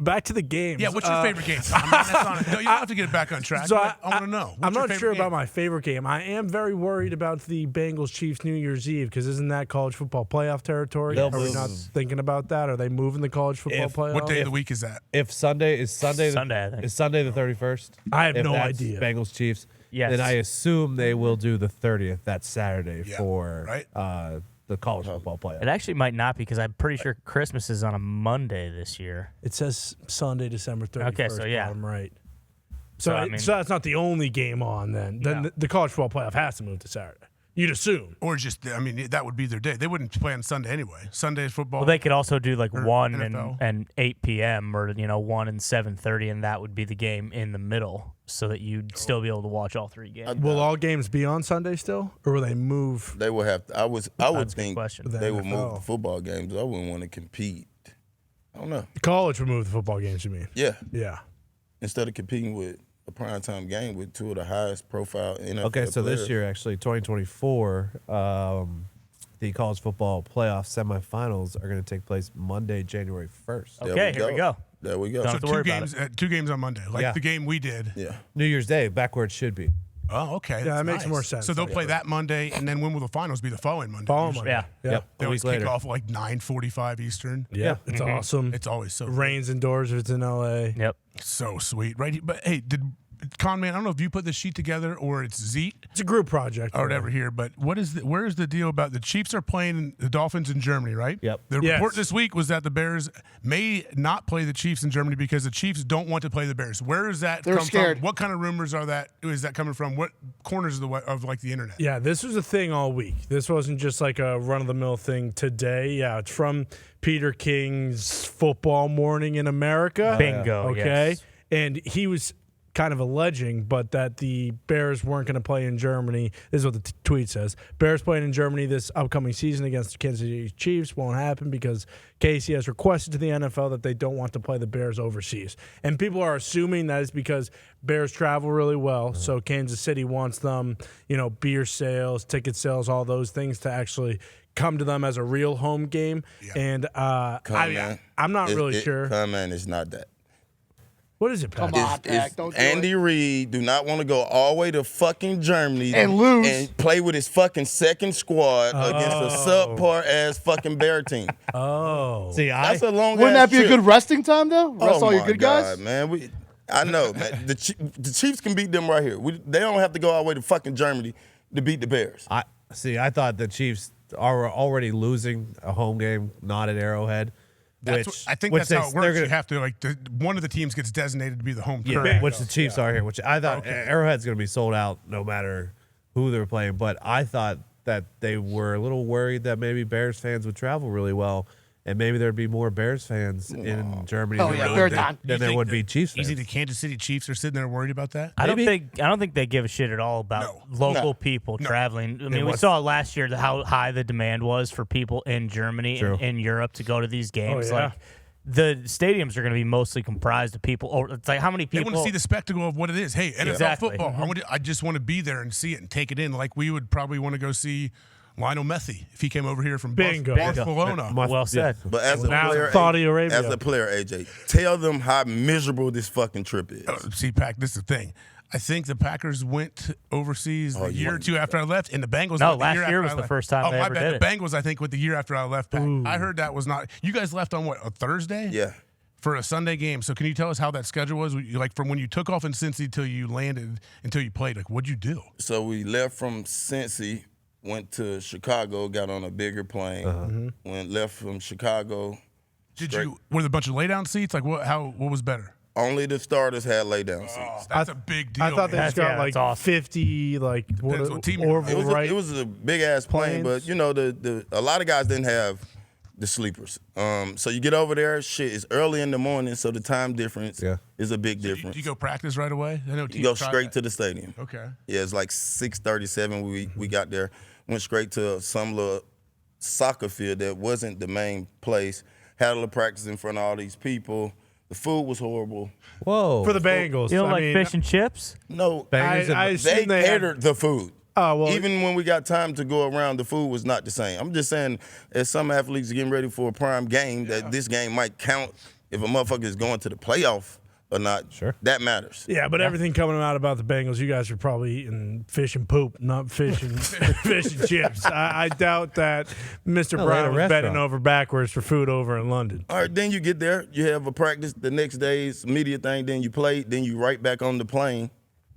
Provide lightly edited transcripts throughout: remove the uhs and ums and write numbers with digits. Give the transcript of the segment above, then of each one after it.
back to the games. Yeah, what's your favorite game? No, you don't have to get it back on track. So I want to know. I'm not sure about my favorite game. I am very worried about the Bengals-Chiefs New Year's Eve because isn't that college football playoff territory? Are we not thinking about that? Are they moving the college football playoff? What day of the week is that? If Sunday is Sunday, I think. is Sunday the 31st? I have If no that's idea. Bengals-Chiefs. Yes. Then I assume they will do the 30th. That Saturday for right? The college football playoff. It actually might not be because I'm pretty sure Christmas is on a Monday this year. It says Sunday, December 31st. Okay, so yeah. I'm right. So, I mean- so that's not the only game on then. Then No. the college football playoff has to move to Saturday. You'd assume. Or just, that would be their day. They wouldn't play on Sunday anyway. Sunday is football. Well, they could also do like Or 1 NFL. and 8 p.m. or 1 and 7:30, and that would be the game in the middle, so that you'd still be able to watch all three games. Will all games be on Sunday still, or will they move? They will have to. I would That's a good think question. they would NFL. move the football games. I wouldn't want to compete. I don't know. College would move the football games. You mean? Yeah, Yeah. instead of competing with a primetime game with two of the highest profile NFL Okay, so players. this year, actually, 2024, the college football playoff semifinals are going to take place Monday, January 1st. There Okay, here we go. There we go. Don't so have to worry about two games on Monday, like Yeah. the game we did. Yeah. New Year's Day, back where it should be. Oh, okay. Yeah, that's that makes nice. more sense. So they'll play that Monday, and then when will the finals be? The following Monday. Following usually. Monday. Yeah. Yep. They A always week kick later. off at like 9:45 Eastern. Yeah. It's awesome. It's always so Rains indoors if it's in LA. Yep. so sweet, right? But hey, Con Man, I don't know if you put this sheet together or it's Zeke It's a group project. or whatever here, but where is the deal about the Chiefs are playing the Dolphins in Germany, right? Yep. The Yes. report this week was that the Bears may not play the Chiefs in Germany because the Chiefs don't want to play the Bears. Where is that They're come scared. from? What kind of rumors is that coming from? What corners of like the internet? Yeah, this was a thing all week. This wasn't just like a run-of-the-mill thing today. Yeah, it's from Peter King's Football Morning in America. Bingo. Okay. Yes. And he was kind of alleging, but that the Bears weren't going to play in Germany. This is what the tweet says. Bears playing in Germany this upcoming season against the Kansas City Chiefs won't happen because Casey has requested to the NFL that they don't want to play the Bears overseas. And people are assuming that is because Bears travel really well, so Kansas City wants them, beer sales, ticket sales, all those things to actually come to them as a real home game. Yeah. And I'm not really sure. Come man, it's not that. What is it, Pat? Come on, Dak, don't do Andy it. Reid do not want to go all the way to fucking Germany And lose. and play with his fucking second squad against a subpar ass fucking Bear team. Oh. See, That's a long. Wouldn't ass that be a trip. good resting time, though? Rest all your my good God, guys? man. I know, man. The Chiefs can beat them right here. They don't have to go all the way to fucking Germany to beat the Bears. I thought the Chiefs are already losing a home game, not at Arrowhead. I think that's how it works. You have to one of the teams gets designated to be the home turf. which the Chiefs are here. Which I thought Arrowhead's going to be sold out no matter who they're playing. But I thought that they were a little worried that maybe Bears fans would travel really well, and maybe there'd be more Bears fans in Germany Oh, yeah, they're done. than there would be Chiefs fans. Easy, the Kansas City Chiefs are sitting there worried about that. I don't think they give a shit at all about local people traveling. I mean, we saw last year how high the demand was for people in Germany and in Europe to go to these games. Oh, yeah. Like the stadiums are going to be mostly comprised of people. Or it's like how many They people want to see the spectacle of what it is. Hey, NFL Exactly. football. I just want to be there and see it and take it in. Like we would probably want to go see Lionel Messi if he came over here from Bingo. Barcelona. well said. But as a Now player, Saudi Arabia. as a player, AJ, tell them how miserable this fucking trip is. See, Pack, this is the thing. I think the Packers went overseas a year or two after I left, and the Bengals. No, went the last year year after was I the left. first time they my ever bad. did The it. Bengals, I think, went the year after I left. Pack. I heard that was not. You guys left on what, a Thursday? Yeah. For a Sunday game. So can you tell us how that schedule was? Like from when you took off in Cincy till you landed until you played. Like what'd you do? So we left from Cincy, went to Chicago, got on a bigger plane. Left from Chicago. Were there a bunch of lay down seats? Like what was better? Only the starters had lay down seats. That's a big deal. I thought they man. just got that's like awesome. 50 Depends what team you're on. Orville, right? It was a big ass plane, Planes. but a lot of guys didn't have the sleepers. So you get over there, shit, it's early in the morning, so the time difference is a big difference. Do you go practice right away? I know You go straight to the stadium. Okay. Yeah, it's like 6:37. We got there, went straight to some little soccer field that wasn't the main place. Had a little practice in front of all these people. The food was horrible. Whoa. For the Bengals. You don't I like mean, fish and chips? No, I they assume they had- catered the food. Oh, well. Even when we got time to go around, the food was not the same. I'm just saying, as some athletes are getting ready for a prime game, that this game might count If a motherfucker is going to the playoff or not, that matters. Yeah, but everything coming out about the Bengals, you guys are probably eating fish and poop, not fish and fish and chips. I doubt that Mr. Brown was bending over backwards for food over in London. All right, then you get there, you have a practice the next day's media thing, then you play, then you right back on the plane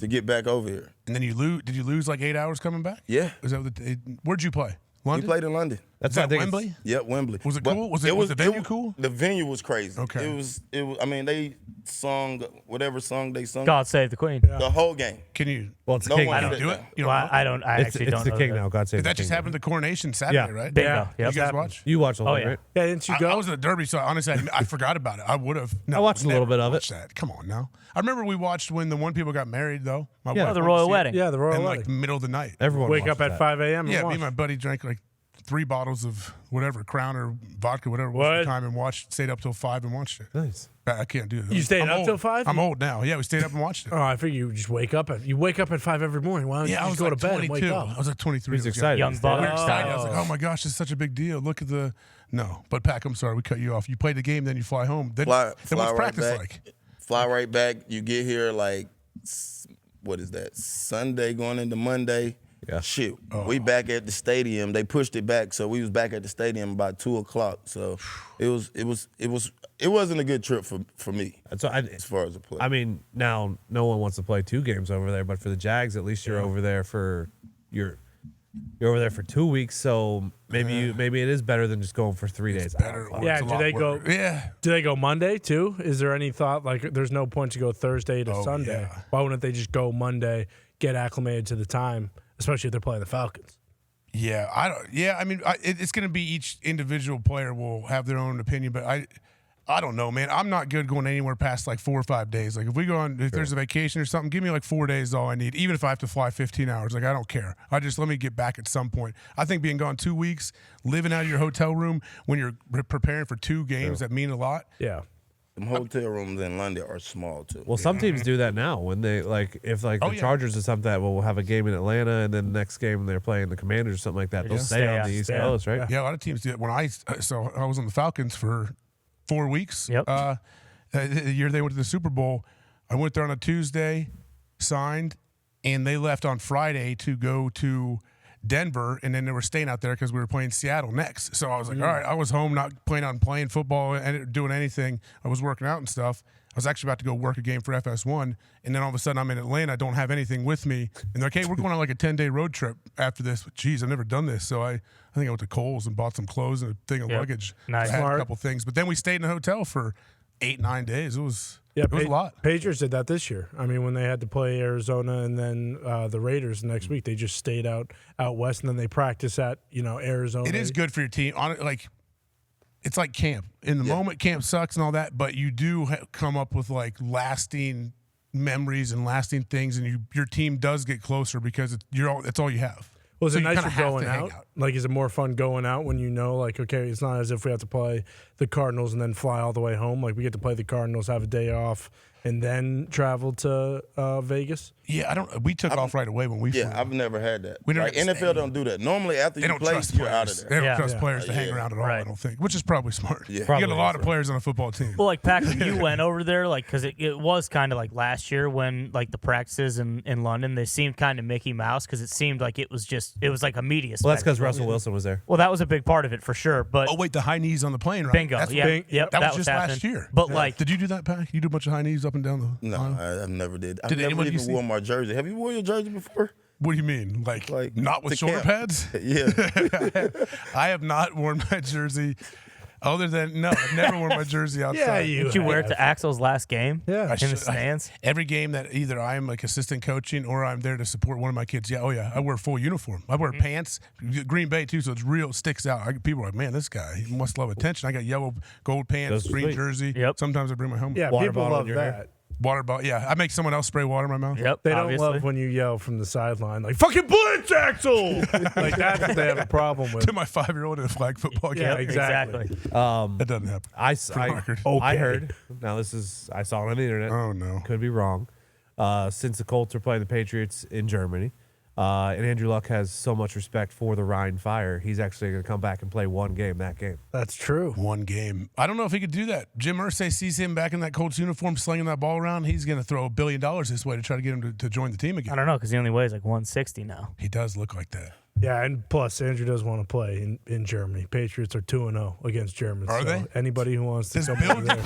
to get back over here. And then you lose. Did you lose like 8 hours coming back? Yeah. Is that where'd you play? London? We played in London. That's at Wembley? Yep, Wembley. Was it cool? Was the venue cool? The venue was crazy. Okay. It was. I mean, they sung whatever song they sung. God Save the Queen. The whole game. Can you? Well, it's No king one now. did Do that. it? You don't know? I don't. I actually don't It's the know king that. now. God save the That just king. happened at the coronation Saturday, right? Bingo. Yeah. Yep. You guys watch? You watched a little yeah. bit. Yeah, didn't you go? I was at the Derby, so honestly, I forgot about it. I would have. No, I watched a little never bit of it. watched that. Come on now. I remember we watched when the one people got married, though. My Yeah. wife Oh, the went to royal see it. wedding. Yeah, the royal And wedding. like middle of the night. Everyone Wake up watches at that. 5 a.m. and Yeah, me watch. and my buddy drank like 3 bottles of whatever, Crown or vodka, whatever it was What? at the time, and stayed up till 5 and watched it. Nice. I can't do that. You stayed I'm up old. till 5? I'm old now. Yeah, we stayed up and watched it. Oh, I figure you just wake up at 5 every morning. Why don't Yeah, I you was just go like to bed 22. and wake up? I was like 23. He's I was excited. Young buck. I was excited. I was like, oh my gosh, it's such a big deal. Look at the. No, but Pac, I'm sorry, we cut you off. You play the game, then you fly home. Then what's right practice back. like? Fly right back. You get here like, what is that? Sunday going into Monday. Yeah. Shit, we back at the stadium. They pushed it back, so we was back at the stadium about 2:00. So it wasn't a good trip for me That's what as far as a play. I mean, now no one wants to play 2 games over there, but for the Jags, at least you're over there for you're over there for 2 weeks. So maybe it is better than just going for 3 days. Better. Yeah, It's a do lot they go? work. Yeah. Do they go Monday too? Is there any thought like there's no point to go Thursday to Oh, Sunday? yeah. Why wouldn't they just go Monday, get acclimated to the time, especially if they're playing the Falcons? Yeah, I don't. Yeah, I mean, it's going to be each individual player will have their own opinion, but I don't know, man. I'm not good going anywhere past like 4 or 5 days. Like if there's a vacation or something, give me like 4 days is all I need. Even if I have to fly 15 hours, like I don't care. Let me get back at some point. I think being gone 2 weeks, living out of your hotel room when you're preparing for 2 games that mean a lot. Yeah. The hotel rooms in London are small too. Well, some teams do that now when they if the Chargers or something that will have a game in Atlanta and then the next game they're playing the Commanders or something like that. They'll stay on the East Coast, right? Yeah, a lot of teams do it. When I was on the Falcons for 4 weeks. Yep. The year they went to the Super Bowl, I went there on a Tuesday, signed, and they left on Friday to go to Denver, and then they were staying out there because we were playing Seattle next. So I was like, all right, I was home, not planning on playing football and doing anything. I was working out and stuff. I was actually about to go work a game for FS1, and then all of a sudden I'm in Atlanta. I don't have anything with me. And they're like, hey, we're going on like a 10-day road trip after this. But geez, I've never done this. So I think I went to Kohl's and bought some clothes and a thing of luggage. Nice. I had Smart. a couple things. But then we stayed in a hotel for 8-9 days. It was a lot. Patriots did that this year. I mean, when they had to play Arizona and then the Raiders next week, they just stayed out west, and then they practice at Arizona. It is good for your team. It's like camp. In the moment, camp sucks and all that, but you do come up with like lasting memories and lasting things, and your team does get closer because that's all you have. Was So it you nicer kinda have going to hang out? out. Like, is it more fun going out when like, okay, it's not as if we have to play the Cardinals and then fly all the way home. Like, we get to play the Cardinals, have a day off, and then travel to Vegas? Yeah, we took off right away when we flew. Yeah, I've never had that. We never Like get to NFL don't do that. Normally, after They you don't play, trust you're out players. of They there. don't Yeah. trust players to hang Yeah. around at all, I Right. don't think, which is probably smart. Yeah. You get a Probably lot of is. players on a football team. Well, like Pac, when you went over there, like, because it was kind of like last year when like the practices in London, they seemed kind of Mickey Mouse because it seemed like it was like a media. Well, that's because spectacle. Russell Wilson was there. Well, that was a big part of it for sure. But Oh, wait, the high knees on the plane, right? bingo, That's yeah, what- yep, That was just happening. last year. But like, Did you do that, Pac? You do a bunch of high knees up and down the No, aisle? I never did. I've Did never anyone you even see- worn my jersey. Have you worn your jersey before? What do you mean? Like not with to shoulder camp. pads? Yeah. I have not worn my jersey. Other than I've never worn my jersey outside. did you wear it to Axel's last game? Yeah. in the stands. Every game that either I'm like assistant coaching or I'm there to support one of my kids. Yeah, I wear full uniform. I wear pants, Green Bay too, so it's real sticks out. People are like, man, this guy he must love attention. I got yellow, gold pants, Those are green sweet. jersey. Yep. Sometimes I bring my helmet. Yeah, Water people bottle love in your hair. that. Water bottle. Yeah, I make someone else spray water in my mouth. Yep, They don't obviously. love when you yell from the sideline, like, fucking blitz, Axel! Like, that's what they have a problem with. To my 5-year-old at a flag football game. Yeah, exactly. That doesn't happen. I heard. Now I saw it on the internet. Oh no. Could be wrong. Since the Colts are playing the Patriots in Germany, And Andrew Luck has so much respect for the Rhine Fire. He's actually going to come back and play one game that game. That's true. One game. I don't know if he could do that. Jim Irsay sees him back in that Colts uniform slinging that ball around. He's going to throw $1 billion this way to try to get him to join the team again. I don't know because he only weighs like 160 now. He does look like that. Yeah, and plus Andrew does want to play in Germany. Patriots are 2-0 against Germans. Are they? Anybody who wants to Does come Bill over there.